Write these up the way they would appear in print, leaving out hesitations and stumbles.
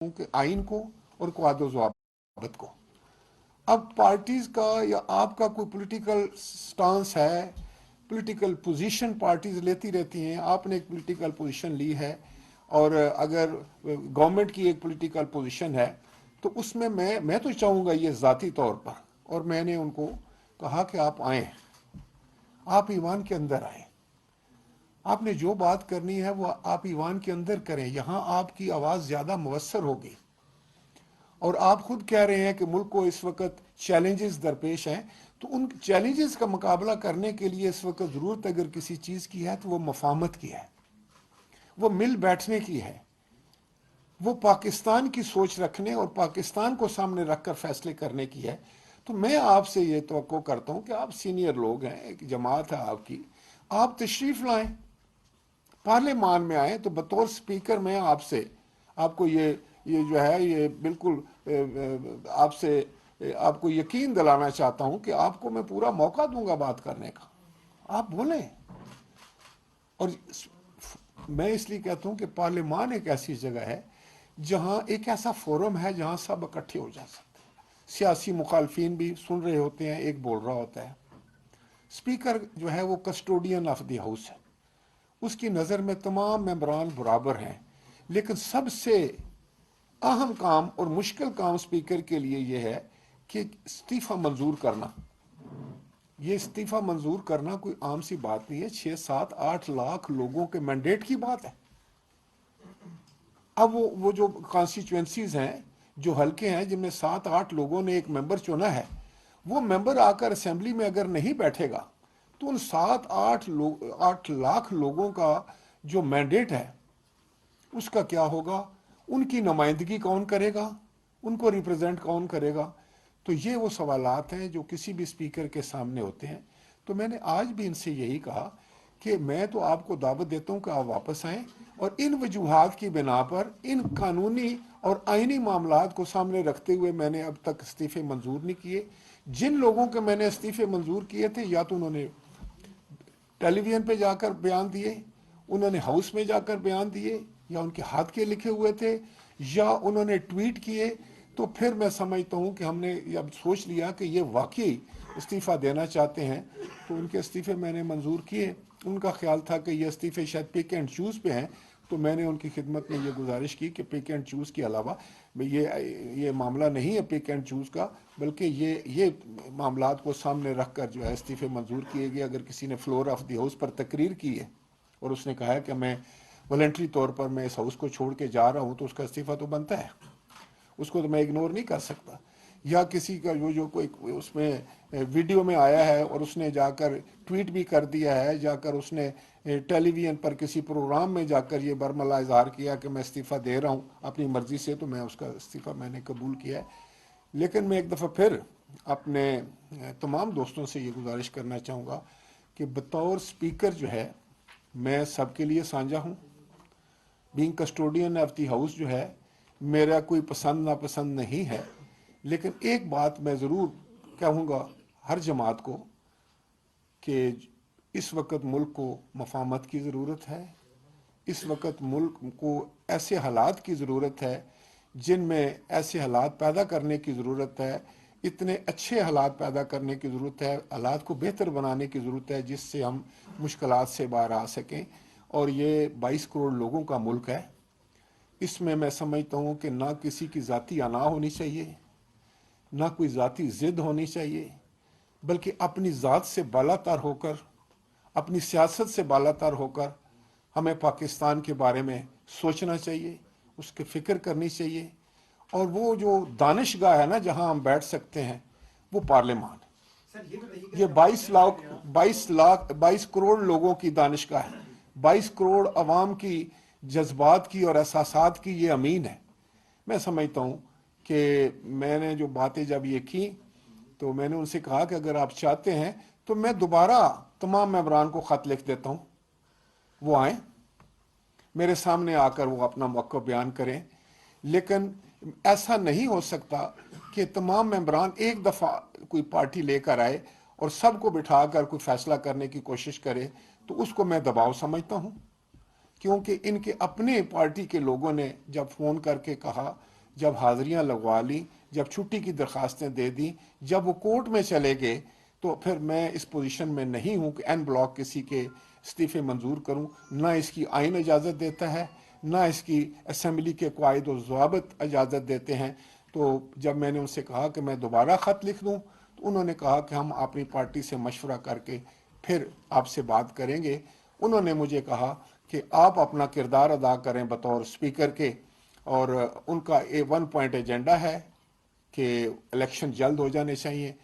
कि आइन को और क़वाद व ज़वाबित को। अब पार्टीज का या आपका कोई पॉलिटिकल स्टांस है, पॉलिटिकल पोजीशन पार्टीज लेती रहती हैं, आपने एक पॉलिटिकल पोजीशन ली है और अगर गवर्नमेंट की एक पॉलिटिकल पोजीशन है तो उसमें मैं तो चाहूँगा ये ज़ाती तौर पर, और मैंने उनको कहा कि आप आएँ, आप ईवान के अंदर आएँ, आपने जो बात करनी है वो आप ईवान के अंदर करें, यहाँ आपकी आवाज़ ज़्यादा मुवस्सर होगी। और आप खुद कह रहे हैं कि मुल्क को इस वक्त चैलेंजेस दरपेश हैं, तो उन चैलेंजेस का मुकाबला करने के लिए इस वक्त ज़रूरत अगर किसी चीज़ की है तो वो मफाहमत की है, वो मिल बैठने की है, वो पाकिस्तान की सोच रखने और पाकिस्तान को सामने रखकर फैसले करने की है। तो मैं आपसे ये तवक्को करता हूँ कि आप सीनियर लोग हैं, एक जमात है आपकी, आप तशरीफ़ लाएं, पार्लियामान में आए। तो बतौर स्पीकर मैं आपसे आपको ये जो है ये बिल्कुल आपसे आपको यकीन दिलाना चाहता हूं कि आपको मैं पूरा मौका दूंगा बात करने का, आप बोलें। और मैं इसलिए कहता हूं कि पार्लियामान एक ऐसी जगह है जहां एक ऐसा फोरम है जहां सब इकट्ठे हो जा सकते हैं, सियासी मुखालफिन भी सुन रहे होते हैं, एक बोल रहा होता है। स्पीकर जो है वो कस्टोडियन ऑफ द हाउस है, उसकी नज़र में तमाम मेंबरान बराबर हैं, लेकिन सबसे अहम काम और मुश्किल काम स्पीकर के लिए यह है कि इस्तीफ़ा मंजूर करना। ये इस्तीफ़ा मंजूर करना कोई आम सी बात नहीं है, 6-7-8 लाख लोगों के मैंडेट की बात है। अब वो जो कॉन्स्टिट्यूएंसीज हैं, जो हल्के हैं जिनमें 7-8 लोगों ने एक मेंबर चुना है, वो मेंबर आकर असेंबली में अगर नहीं बैठेगा तो उन 8 लाख लोगों का जो मैंडेट है उसका क्या होगा, उनकी नुमाइंदगी कौन करेगा, उनको रिप्रेजेंट कौन करेगा। तो ये वो सवालात हैं जो किसी भी स्पीकर के सामने होते हैं। तो मैंने आज भी इनसे यही कहा कि मैं तो आपको दावत देता हूं कि आप वापस आएँ और इन वजूहात की बिना पर इन कानूनी और आइनी मामलात को सामने रखते हुए मैंने अब तक इस्तीफ़े मंजूर नहीं किए। जिन लोगों के मैंने इस्तीफ़े मंजूर किए थे, या तो उन्होंने टेलीविजन पे जाकर बयान दिए, उन्होंने हाउस में जाकर बयान दिए, या उनके हाथ के लिखे हुए थे, या उन्होंने ट्वीट किए। तो फिर मैं समझता हूँ कि हमने जब सोच लिया कि ये वाकई इस्तीफ़ा देना चाहते हैं तो उनके इस्तीफ़े मैंने मंजूर किए। उनका ख्याल था कि ये इस्तीफ़े शायद पिक एंड चूज़ पे हैं, तो मैंने उनकी खिदमत में ये गुजारिश की कि पिक एंड चूज़ के अलावा ये मामला नहीं है पिक एंड चूज़ का, बल्कि ये मामलात को सामने रख कर जो है इस्तीफ़े मंजूर किए गए। अगर किसी ने फ्लोर ऑफ द हाउस पर तकरीर की है और उसने कहा है कि मैं वॉलंटरी तौर पर मैं इस हाउस को छोड़ के जा रहा हूँ, तो उसका इस्तीफ़ा तो बनता है, उसको तो मैं इग्नोर नहीं कर सकता। या किसी का जो कोई उसमें वीडियो में आया है और उसने जाकर ट्वीट भी कर दिया है, जाकर उसने टेलीविजन पर किसी प्रोग्राम में जाकर ये बरमला इजहार किया कि मैं इस्तीफ़ा दे रहा हूँ अपनी मर्ज़ी से, तो मैं उसका इस्तीफ़ा मैंने कबूल किया है। लेकिन मैं एक दफ़ा फिर अपने तमाम दोस्तों से ये गुजारिश करना चाहूँगा कि बतौर स्पीकर जो है मैं सबके लिए साझा हूँ। Being custodian of the house जो है मेरा कोई पसंद नापसंद नहीं है, लेकिन एक बात मैं ज़रूर कहूँगा हर जमात को कि इस वक्त मुल्क को मफाहमत की ज़रूरत है। इस वक्त मुल्क को ऐसे हालात की ज़रूरत है जिनमें ऐसे हालात पैदा करने की ज़रूरत है, इतने अच्छे हालात पैदा करने की ज़रूरत है, हालात को बेहतर बनाने की ज़रूरत है जिससे हम मुश्किलात से बाहर आ सकें। और ये 22 करोड़ लोगों का मुल्क है, इसमें मैं समझता हूँ कि ना किसी की ज़ाती अना होनी चाहिए, ना कोई ज़ाती ज़िद होनी चाहिए, बल्कि अपनी ज़ात से बालातर होकर, अपनी सियासत से बालातर होकर हमें पाकिस्तान के बारे में सोचना चाहिए, उसकी फ़िक्र करनी चाहिए। और वो जो दानिशगाह है ना जहाँ हम बैठ सकते हैं, वो पार्लियामान है। ये 22 करोड़ लोगों की दानिशगाह है, 22 करोड़ अवाम की जज्बात की और एहसासात की ये अमीन है। मैं समझता हूँ कि मैंने जो बातें जब ये की तो मैंने उनसे कहा कि अगर आप चाहते हैं तो मैं दोबारा तमाम मेंबरान को ख़त लिख देता हूँ, वो आए मेरे सामने आकर वो अपना मौक़िफ़ बयान करें। लेकिन ऐसा नहीं हो सकता कि तमाम मेंबरान एक दफ़ा कोई पार्टी लेकर आए और सबको बिठाकर कोई फैसला करने की कोशिश करे, तो उसको मैं दबाव समझता हूँ। क्योंकि इनके अपने पार्टी के लोगों ने जब फ़ोन करके कहा जब हाजिरियां लगवा ली, जब छुट्टी की दरखास्तें दे दी, जब वो कोर्ट में चले गए, तो फिर मैं इस पोजीशन में नहीं हूं कि एन ब्लॉक किसी के इस्तीफे मंजूर करूं। ना इसकी आइन इजाज़त देता है, ना इसकी असम्बली के कायद व ज़वाबित इजाज़त देते हैं। तो जब मैंने उनसे कहा कि मैं दोबारा ख़त लिख दूं, तो उन्होंने कहा कि हम अपनी पार्टी से मशवरा करके फिर आपसे बात करेंगे। उन्होंने मुझे कहा कि आप अपना किरदार अदा करें बतौर स्पीकर के, और उनका वन पॉइंट एजेंडा है कि इलेक्शन जल्द हो जाने चाहिए।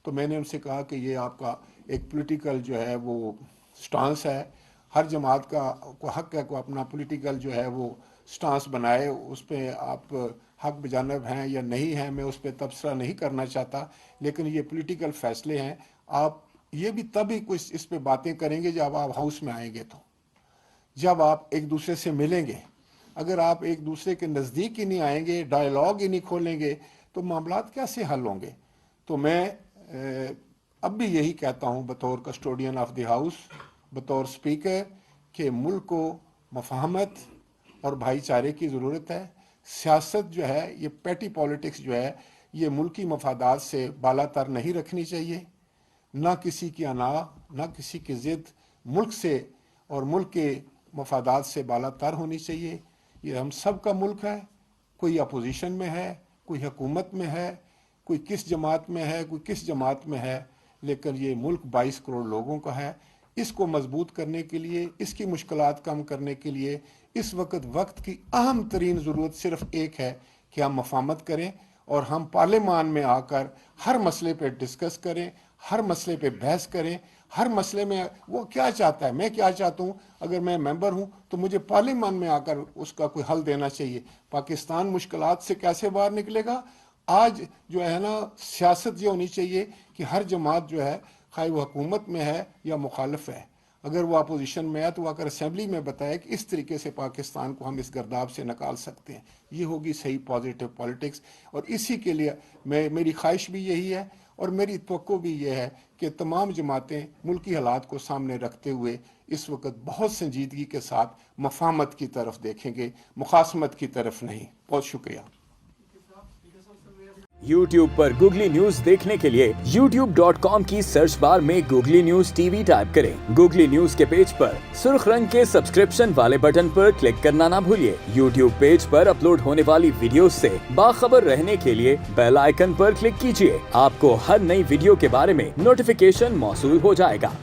तो मैंने उनसे कहा कि ये आपका एक पॉलिटिकल जो है वो स्टांस है, हर जमात का को हक है को अपना पॉलिटिकल जो है वो स्टांस बनाए, उस पर आप हक बजानब हैं या नहीं हैं मैं उस पर तबसरा नहीं करना चाहता, लेकिन ये पॉलिटिकल फैसले हैं। आप ये भी तभी कुछ इस पे बातें करेंगे जब आप हाउस में आएंगे, तो जब आप एक दूसरे से मिलेंगे। अगर आप एक दूसरे के नज़दीक ही नहीं आएंगे, डायलॉग ही नहीं खोलेंगे, तो मामलात कैसे हल होंगे। तो मैं अब भी यही कहता हूँ बतौर कस्टोडियन ऑफ द हाउस, बतौर स्पीकर, कि मुल्क को मफाहमत और भाईचारे की ज़रूरत है। सियासत जो है, ये पैटी पॉलिटिक्स जो है, ये मुल्की मफादात से बालातर नहीं रखनी चाहिए। ना किसी की अना, ना किसी की ज़िद मुल्क से और मुल्क के मफादात से बालातर होनी चाहिए। ये हम सब का मुल्क है, कोई अपोजिशन में है, कोई हुकूमत में है, कोई किस जमात में है, कोई किस जमात में है, लेकिन ये मुल्क 22 करोड़ लोगों का है। इसको मजबूत करने के लिए, इसकी मुश्किलात कम करने के लिए इस वक्त की अहम तरीन ज़रूरत सिर्फ एक है कि हम मफाहमत करें और हम पार्लियामान में आकर हर मसले पे डिस्कस करें, हर मसले पे बहस करें। हर मसले में वो क्या चाहता है, मैं क्या चाहता हूँ, अगर मैं मेंबर हूँ तो मुझे पार्लियामान में आकर उसका कोई हल देना चाहिए। पाकिस्तान मुश्किलात से कैसे बाहर निकलेगा। आज जो है ना, सियासत ये होनी चाहिए कि हर जमात जो है, खाई वो हुकूमत में है या मुखालफ है, अगर वो अपोजिशन में है तो वो आकर असम्बली में बताए कि इस तरीके से पाकिस्तान को हम इस गर्दाब से निकाल सकते हैं। ये होगी सही पॉजिटिव पॉलिटिक्स। और इसी के लिए मेरी ख्वाहिश भी यही है और मेरी तवक्को भी ये है कि तमाम जमातें मुल्की हालात को सामने रखते हुए इस वक्त बहुत संजीदगी के साथ मफाहमत की तरफ देखेंगे, मुखासमत की तरफ नहीं। बहुत शुक्रिया। YouTube पर गूगली न्यूज देखने के लिए youtube.com की सर्च बार में गूगली न्यूज टीवी टाइप करें। गूगली न्यूज के पेज पर सुर्ख रंग के सब्सक्रिप्शन वाले बटन पर क्लिक करना ना भूलिए। YouTube पेज पर अपलोड होने वाली वीडियो से बाखबर रहने के लिए बेल आइकन पर क्लिक कीजिए। आपको हर नई वीडियो के बारे में नोटिफिकेशन मौसूल हो जाएगा।